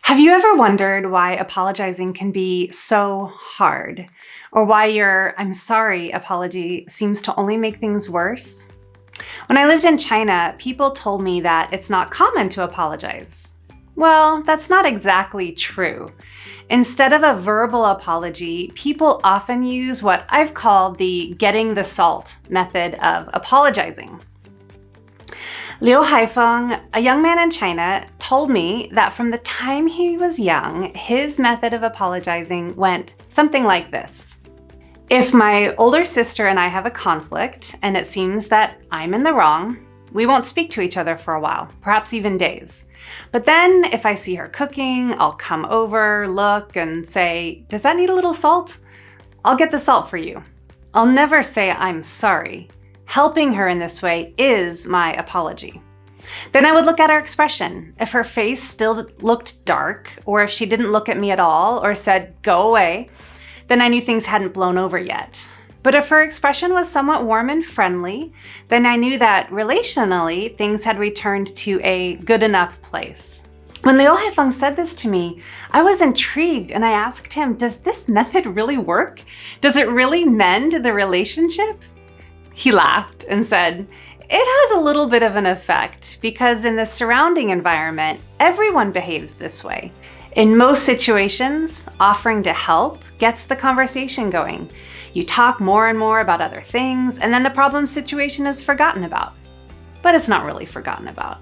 Have you ever wondered why apologizing can be so hard? Or why your "I'm sorry" apology seems to only make things worse? When I lived in China, people told me that it's not common to apologize. Well, that's not exactly true. Instead of a verbal apology, people often use what I've called the getting the salt method of apologizing. Liu Haifeng, a young man in China, told me that from the time he was young, his method of apologizing went something like this. If my older sister and I have a conflict, and it seems that I'm in the wrong, we won't speak to each other for a while, perhaps even days. But then if I see her cooking, I'll come over, look, and say, "Does that need a little salt?" I'll get the salt for you. I'll never say I'm sorry. Helping her in this way is my apology. Then I would look at her expression. If her face still looked dark, or if she didn't look at me at all, or said, "Go away," then I knew things hadn't blown over yet. But if her expression was somewhat warm and friendly, then I knew that relationally, things had returned to a good enough place. When Liu Haifeng said this to me, I was intrigued and I asked him, does this method really work? Does it really mend the relationship? He laughed and said, "It has a little bit of an effect because in the surrounding environment, everyone behaves this way. In most situations, offering to help gets the conversation going. You talk more and more about other things, and then the problem situation is forgotten about. But it's not really forgotten about.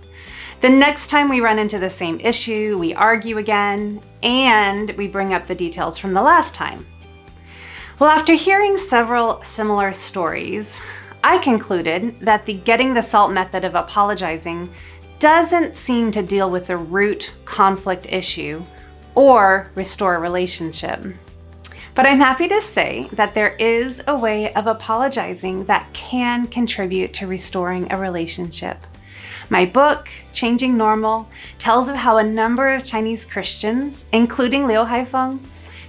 The next time we run into the same issue, we argue again, and we bring up the details from the last time." Well, after hearing several similar stories, I concluded that the getting the salt method of apologizing doesn't seem to deal with the root conflict issue or restore a relationship. But I'm happy to say that there is a way of apologizing that can contribute to restoring a relationship. My book, Changing Normal, tells of how a number of Chinese Christians, including Liu Haifeng,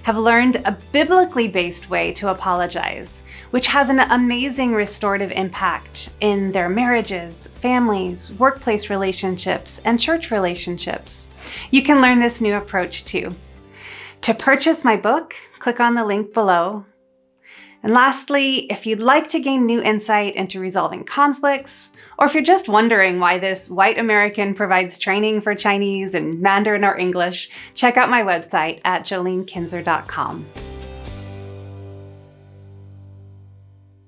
have learned a biblically based way to apologize, which has an amazing restorative impact in their marriages, families, workplace relationships, and church relationships. You can learn this new approach too. To purchase my book, click on the link below. And lastly, if you'd like to gain new insight into resolving conflicts, or if you're just wondering why this white American provides training for Chinese and Mandarin or English, check out my website at jolenekinzer.com.